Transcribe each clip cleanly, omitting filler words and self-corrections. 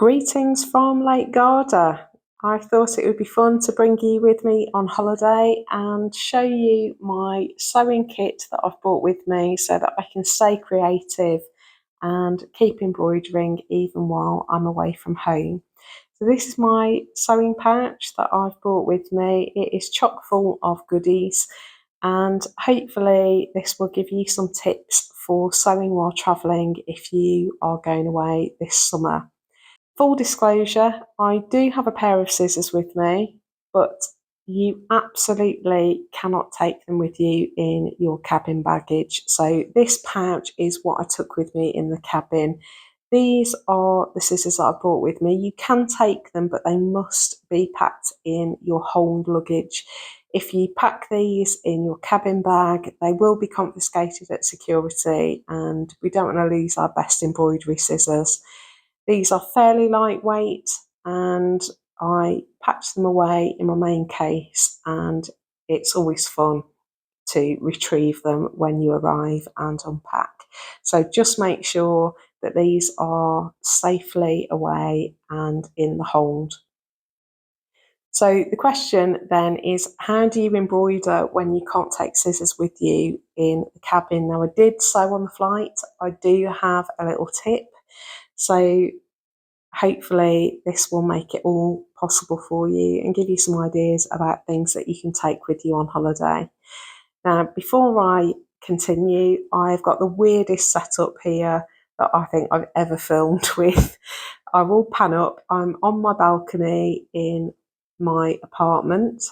Greetings from Lake Garda. I thought it would be fun to bring you with me on holiday and show you my sewing kit that I've brought with me so that I can stay creative and keep embroidering even while I'm away from home. So this is my sewing pouch that I've brought with me. It is chock full of goodies, and hopefully this will give you some tips for sewing while travelling if you are going away this summer. Full disclosure, I do have a pair of scissors with me, but you absolutely cannot take them with you in your cabin baggage. So this pouch is what I took with me in the cabin. These are the scissors that I brought with me. You can take them, but they must be packed in your hold luggage. If you pack these in your cabin bag, they will be confiscated at security, and we don't want to lose our best embroidery scissors. These are fairly lightweight, and I patch them away in my main case, and it's always fun to retrieve them when you arrive and unpack. So just make sure that these are safely away and in the hold. So the question then is, how do you embroider when you can't take scissors with you in the cabin? Now, I did sew on the flight. I do have a little tip. So hopefully this will make it all possible for you and give you some ideas about things that you can take with you on holiday. Now, before I continue, I've got the weirdest setup here that I think I've ever filmed with. I will pan up. I'm on my balcony in my apartment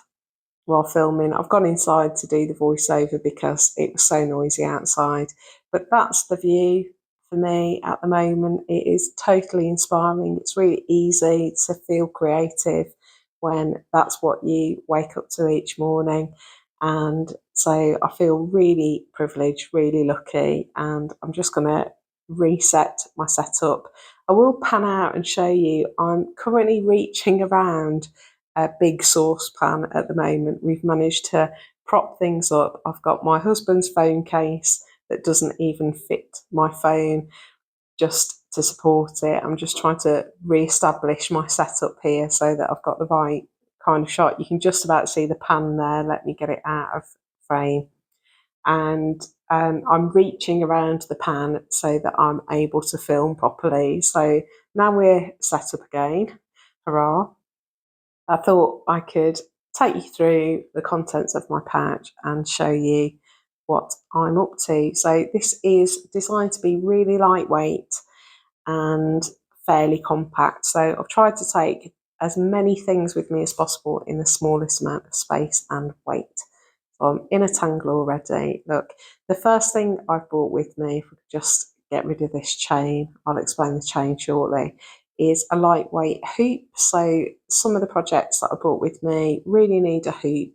while filming. I've gone inside to do the voiceover because it was so noisy outside, but that's the view for me at the moment. It is totally inspiring. It's really easy to feel creative when that's what you wake up to each morning. And so I feel really privileged, really lucky, and I'm just going to reset my setup. I will pan out and show you I'm currently reaching around a big saucepan at the moment. We've managed to prop things up. I've got my husband's phone case that doesn't even fit my phone just to support it. I'm just trying to re-establish my setup here so that I've got the right kind of shot. You can just about see the pan there. Let me get it out of frame. And I'm reaching around the pan so that I'm able to film properly. So now we're set up again. Hurrah. I thought I could take you through the contents of my pouch and show you what I'm up to. So this is designed to be really lightweight and fairly compact. So I've tried to take as many things with me as possible in the smallest amount of space and weight. So I'm in a tangle already. Look, the first thing I've brought with me, if we could just get rid of this chain, I'll explain the chain shortly, is a lightweight hoop. So some of the projects that I brought with me really need a hoop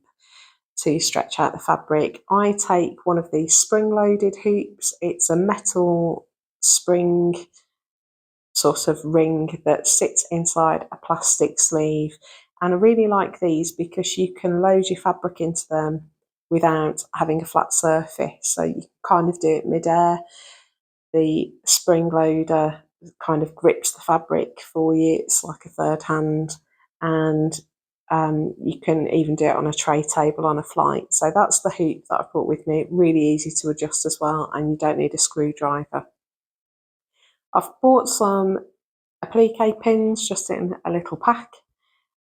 to stretch out the fabric. I take one of these spring-loaded hoops. It's a metal spring sort of ring that sits inside a plastic sleeve. And I really like these because you can load your fabric into them without having a flat surface. So you kind of do it mid-air. The spring loader kind of grips the fabric for you. It's like a third hand, and you can even do it on a tray table on a flight. So that's the hoop that I've brought with me. Really easy to adjust as well, and you don't need a screwdriver. I've bought some applique pins just in a little pack,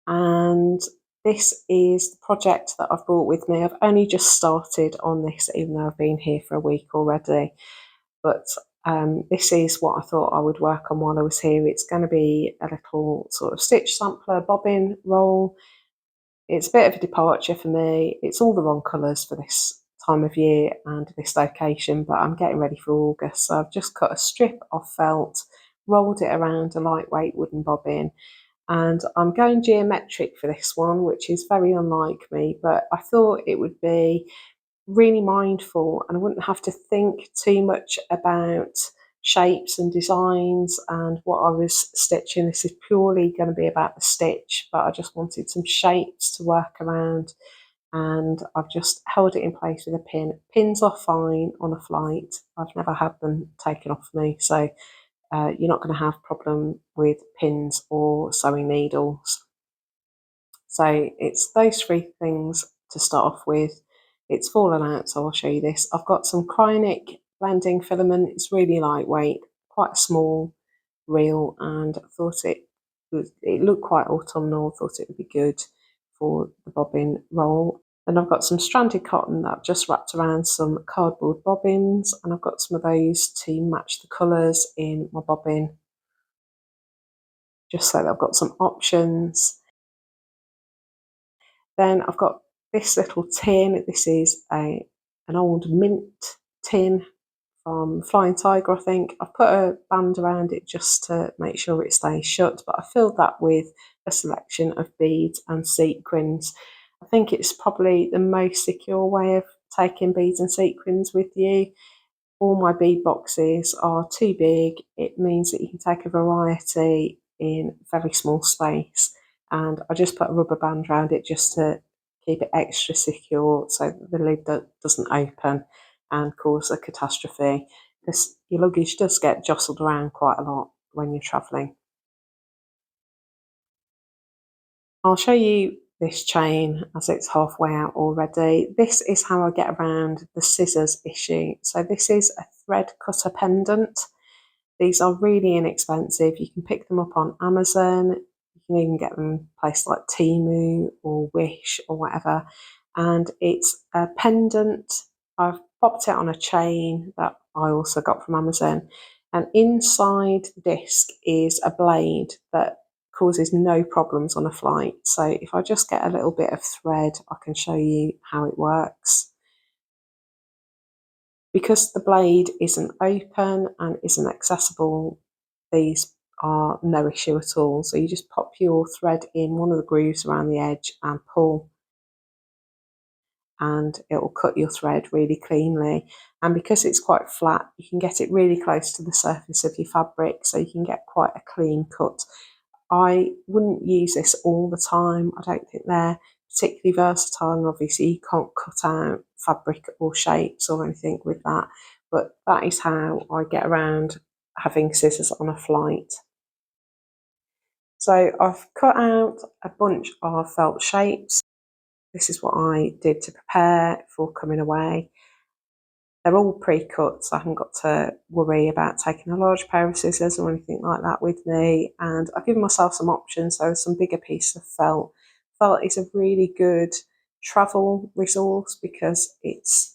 and this is the project that I've brought with me. I've only just started on this, even though I've been here for a week already, but this is what I thought I would work on while I was here. It's going to be a little sort of stitch sampler bobbin roll. It's a bit of a departure for me. It's all the wrong colours for this time of year and this location, but I'm getting ready for August. So I've just cut a strip of felt, rolled it around a lightweight wooden bobbin, and I'm going geometric for this one, which is very unlike me, but I thought it would be really mindful and I wouldn't have to think too much about shapes and designs and what I was stitching. This is purely going to be about the stitch, but I just wanted some shapes to work around, and I've just held it in place with a pin. Pins are fine on a flight. I've never had them taken off me, so you're not going to have problem with pins or sewing needles. So it's those three things to start off with. It's fallen out, so I'll show you this. I've got some Cryonic blending filament. It's really lightweight, quite a small reel, and I thought it looked quite autumnal. I thought it would be good for the bobbin roll. And I've got some stranded cotton that I've just wrapped around some cardboard bobbins, and I've got some of those to match the colours in my bobbin, just so that I've got some options. Then I've got this little tin. This is an old mint tin from Flying Tiger, I think. I've put a band around it just to make sure it stays shut, but I filled that with a selection of beads and sequins. I think it's probably the most secure way of taking beads and sequins with you. All my bead boxes are too big. It means that you can take a variety in very small space, and I just put a rubber band around it just to keep it extra secure so that the lid doesn't open and cause a catastrophe, because your luggage does get jostled around quite a lot when you're travelling. I'll show you this chain as it's halfway out already. This is how I get around the scissors issue. So this is a thread cutter pendant. These are really inexpensive. You can pick them up on Amazon. You can even get them places like Temu or Wish or whatever. And it's a pendant. I've popped it on a chain that I also got from Amazon. And inside the disc is a blade that causes no problems on a flight. So if I just get a little bit of thread, I can show you how it works. Because the blade isn't open and isn't accessible, these are no issue at all. So you just pop your thread in one of the grooves around the edge and pull, and it will cut your thread really cleanly. And because it's quite flat, you can get it really close to the surface of your fabric, so you can get quite a clean cut. I wouldn't use this all the time. I don't think they're particularly versatile, and obviously you can't cut out fabric or shapes or anything with that, but that is how I get around having scissors on a flight. So I've cut out a bunch of felt shapes. This is what I did to prepare for coming away. They're all pre-cut, so I haven't got to worry about taking a large pair of scissors or anything like that with me. And I've given myself some options, so some bigger pieces of felt. Felt is a really good travel resource because there's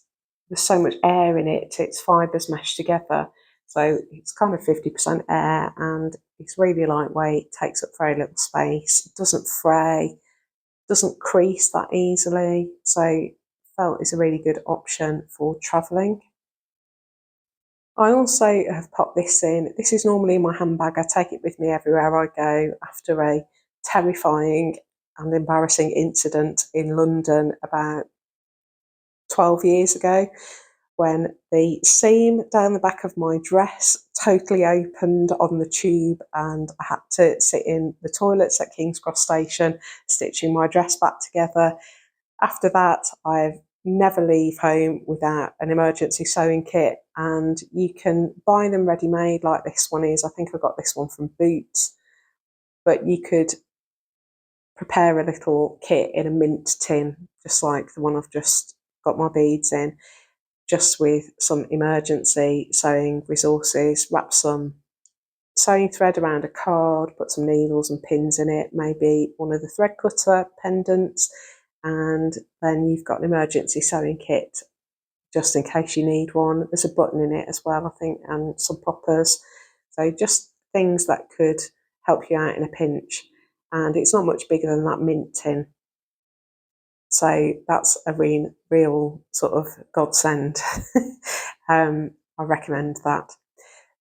so much air in it. Its fibres mesh together, so it's kind of 50% air, and it's really lightweight. Takes up very little space. It doesn't fray, doesn't crease that easily. So felt is a really good option for travelling. I also have popped this in. This is normally in my handbag. I take it with me everywhere I go after a terrifying and embarrassing incident in London about 12 years ago, when the seam down the back of my dress totally opened on the tube, and I had to sit in the toilets at King's Cross Station stitching my dress back together. After that, I've never leave home without an emergency sewing kit, and you can buy them ready made like this one is. I think I got this one from Boots, but you could prepare a little kit in a mint tin, just like the one I've just got my beads in, just with some emergency sewing resources. Wrap some sewing thread around a card, put some needles and pins in it, maybe one of the thread cutter pendants, and then you've got an emergency sewing kit just in case you need one. There's a button in it as well, I think, and some poppers. So just things that could help you out in a pinch. And it's not much bigger than that mint tin. So that's a real sort of godsend. I recommend that.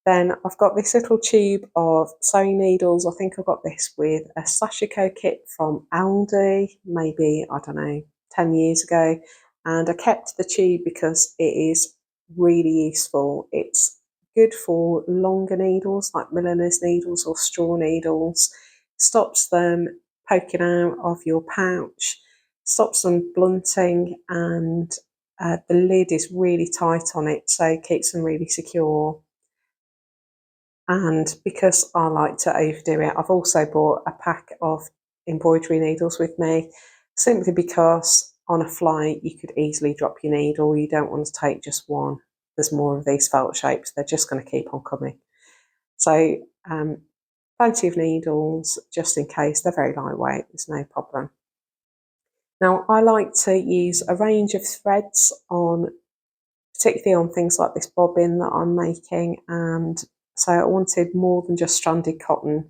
Then I've got this little tube of sewing needles. I think I got this with a Sashiko kit from Aldi, maybe, I don't know, 10 years ago. And I kept the tube because it is really useful. It's good for longer needles, like milliner's needles or straw needles. Stops them poking out of your pouch, stops them blunting, and the lid is really tight on it, so it keeps them really secure. And because I like to overdo it, I've also bought a pack of embroidery needles with me, simply because on a flight you could easily drop your needle. You don't want to take just one. There's more of these felt shapes, they're just going to keep on coming. So plenty of needles just in case. They're very lightweight, there's no problem. Now I like to use a range of threads on, particularly on things like this bobbin that I'm making, and so I wanted more than just stranded cotton.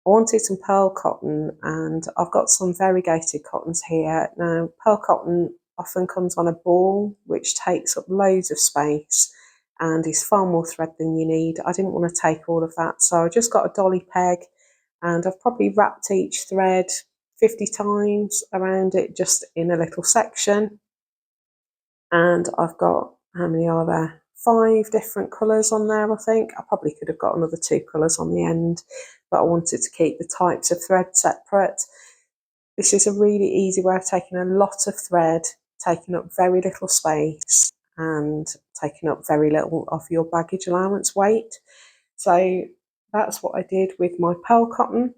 I wanted some pearl cotton, and I've got some variegated cottons here. Now pearl cotton often comes on a ball which takes up loads of space and is far more thread than you need. I didn't want to take all of that, so I just got a dolly peg, and I've probably wrapped each thread 50 times around it just in a little section. And I've got, how many are there? 5 different colours on there, I think. I probably could have got another 2 colours on the end, but I wanted to keep the types of thread separate. This is a really easy way of taking a lot of thread, taking up very little space, and taking up very little of your baggage allowance weight. So that's what I did with my pearl cotton.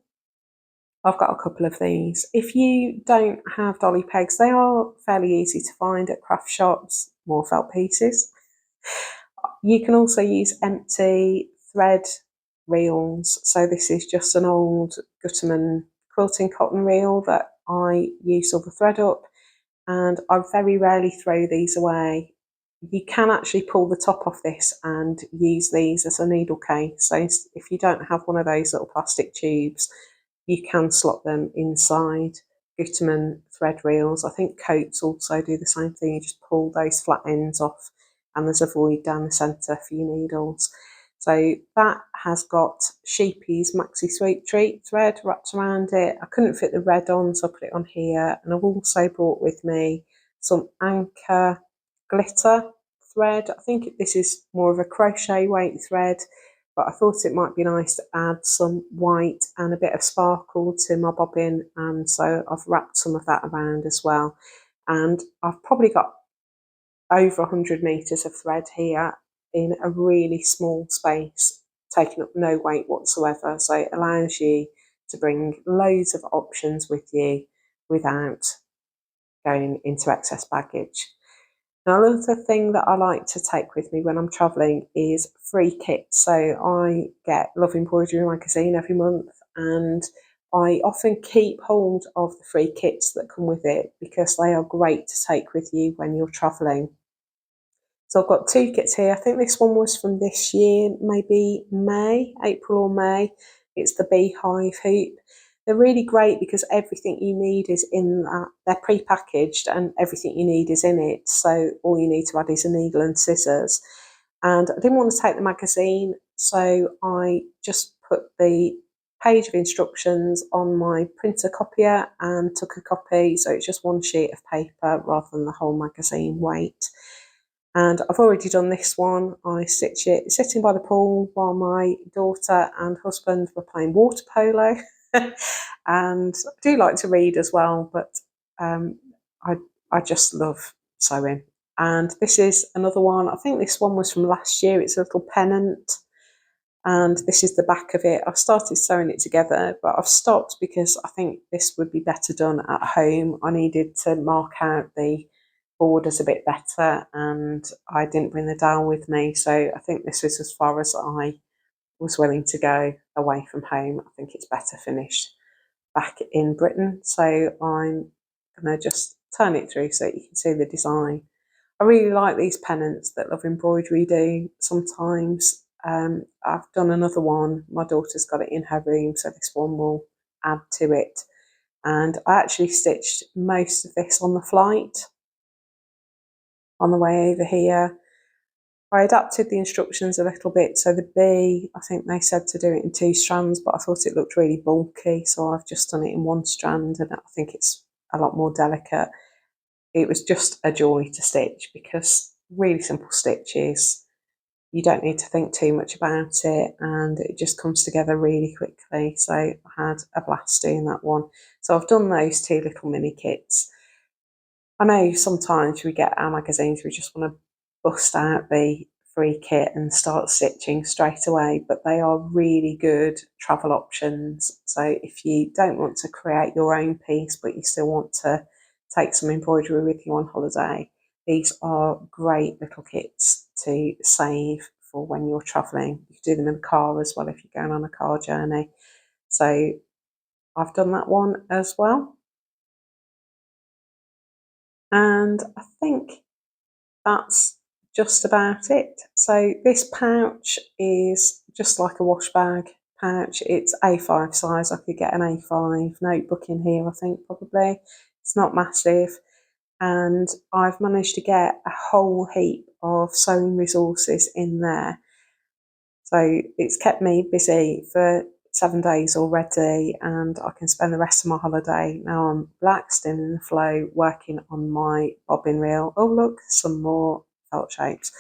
I've got a couple of these. If you don't have dolly pegs, they are fairly easy to find at craft shops, more felt pieces. You can also use empty thread reels. So this is just an old Gutterman quilting cotton reel that I use all the thread up, and I very rarely throw these away. You can actually pull the top off this and use these as a needle case. So if you don't have one of those little plastic tubes, you can slot them inside Gutterman thread reels. I think coats also do the same thing. You just pull those flat ends off, and there's a void down the centre for your needles. So that has got Sheepy's Maxi Sweet Treat thread wrapped around it. I couldn't fit the red on, so I put it on here. And I've also brought with me some Anchor glitter thread. I think this is more of a crochet weight thread, but I thought it might be nice to add some white and a bit of sparkle to my bobbin, and so I've wrapped some of that around as well. And I've probably got over 100 metres of thread here in a really small space, taking up no weight whatsoever, so it allows you to bring loads of options with you without going into excess baggage. Now, another thing that I like to take with me when I'm travelling is free kits. So I get Love Embroidery magazine every month, and I often keep hold of the free kits that come with it because they are great to take with you when you're travelling. So I've got 2 kits here. I think this one was from this year, maybe April or May. It's the beehive hoop. They're really great because everything you need is in that. They're pre-packaged and everything you need is in it. So all you need to add is a needle and scissors. And I didn't want to take the magazine, so I just put the page of instructions on my printer copier and took a copy. So it's just one sheet of paper rather than the whole magazine weight. And I've already done this one. I stitch it sitting by the pool while my daughter and husband were playing water polo. And I do like to read as well, but I just love sewing. And this is another one. I think this one was from last year. It's a little pennant, and this is the back of it. I've started sewing it together, but I've stopped because I think this would be better done at home. I needed to mark out the borders a bit better, and I didn't bring the dowel with me, so I think this is as far as I was willing to go away from home. I think it's better finished back in Britain, so I'm going to just turn it through so you can see the design. I really like these pennants that Love Embroidery do sometimes. I've done another one. My daughter's got it in her room, so this one will add to it. And I actually stitched most of this on the flight on the way over here. I adapted the instructions a little bit. So the bee, I think they said to do it in 2 strands, but I thought it looked really bulky, so I've just done it in 1 strand, and I think it's a lot more delicate. It was just a joy to stitch because really simple stitches. You don't need to think too much about it, and it just comes together really quickly. So I had a blast doing that one. So I've done those 2 little mini kits. I know sometimes we get our magazines, we just want to bust out the free kit and start stitching straight away, but they are really good travel options. So if you don't want to create your own piece but you still want to take some embroidery with you on holiday, these are great little kits to save for when you're travelling. You can do them in the car as well if you're going on a car journey. So I've done that one as well. And I think that's just about it. So this pouch is just like a wash bag pouch. It's A5 size. I could get an A5 notebook in here, I think, probably. It's not massive. And I've managed to get a whole heap of sewing resources in there. So it's kept me busy for 7 days already, and I can spend the rest of my holiday. Now I'm relaxed and in the flow, working on my bobbin reel. Oh look, some more felt shapes.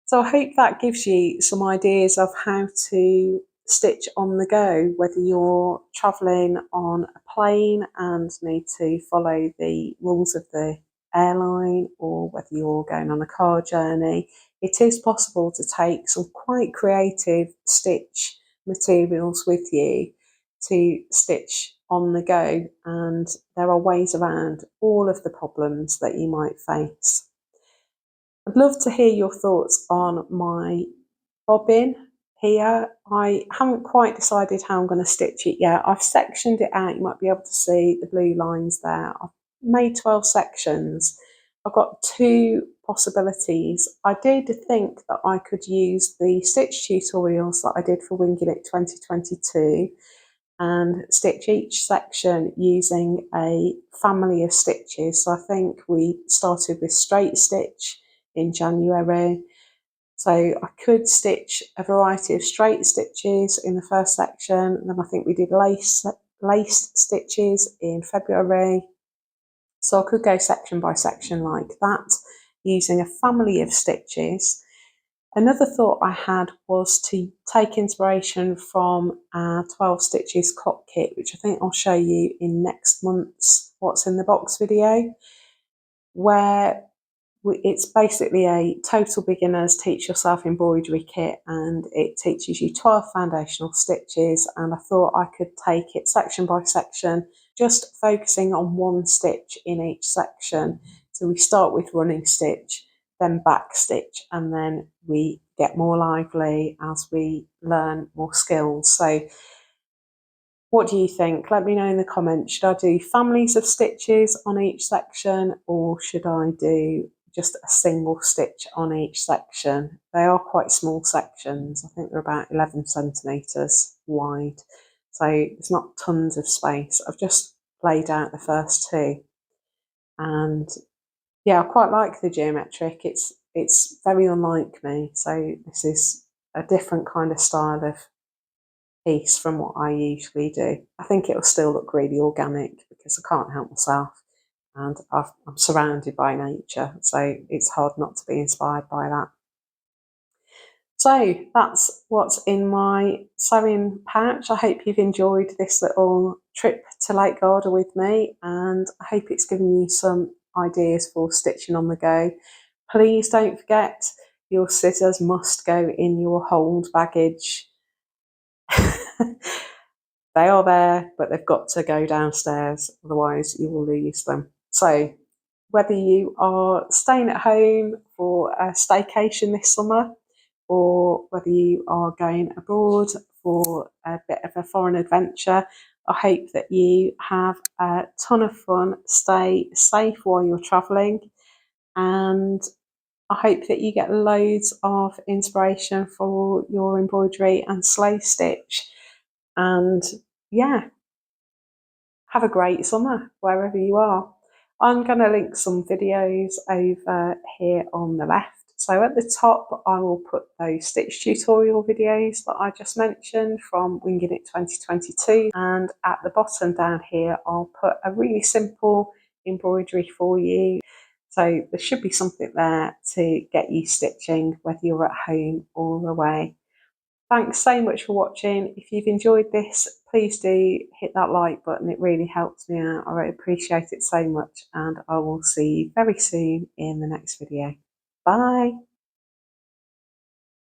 So I hope that gives you some ideas of how to stitch on the go, whether you're travelling on a plane and need to follow the rules of the airline, or whether you're going on a car journey. It is possible to take some quite creative stitch materials with you to stitch on the go, and there are ways around all of the problems that you might face. I'd love to hear your thoughts on my bobbin here. I haven't quite decided how I'm going to stitch it yet. I've sectioned it out. You might be able to see the blue lines there. I've made 12 sections. I've got two possibilities. I did think that I could use the stitch tutorials that I did for Winging It 2022 and stitch each section using a family of stitches. So I think we started with straight stitch in January. So I could stitch a variety of straight stitches in the first section, and then I think we did laced stitches in February. So I could go section by section like that, using a family of stitches. Another thought I had was to take inspiration from our 12 Stitches clock kit, which I think I'll show you in next month's What's in the Box video, where it's basically a total beginners teach yourself embroidery kit, and it teaches you 12 foundational stitches, and I thought I could take it section by section, just focusing on one stitch in each section. So we start with running stitch, then back stitch, and then we get more lively as we learn more skills. So what do you think? Let me know in the comments. Should I do families of stitches on each section, or should I do just a single stitch on each section? They are quite small sections. I think they're about 11 centimetres wide. So there's not tons of space. I've just laid out the first two. And yeah, I quite like the geometric. It's very unlike me. So this is a different kind of style of piece from what I usually do. I think it'll still look really organic because I can't help myself, and I'm surrounded by nature, so it's hard not to be inspired by that. So that's what's in my sewing pouch. I hope you've enjoyed this little trip to Lake Garda with me, and I hope it's given you some ideas for stitching on the go. Please don't forget, your scissors must go in your hold baggage. They are there, but they've got to go downstairs, otherwise you will lose them. So whether you are staying at home for a staycation this summer, or whether you are going abroad for a bit of a foreign adventure, I hope that you have a ton of fun, stay safe while you're travelling, and I hope that you get loads of inspiration for your embroidery and slow stitch. And yeah, have a great summer wherever you are. I'm going to link some videos over here on the left. So at the top, I will put those stitch tutorial videos that I just mentioned from Winging It 2022. And at the bottom down here, I'll put a really simple embroidery for you. So there should be something there to get you stitching, whether you're at home or away. Thanks so much for watching. If you've enjoyed this, please do hit that like button. It really helps me out. I really appreciate it so much, and I will see you very soon in the next video. Bye.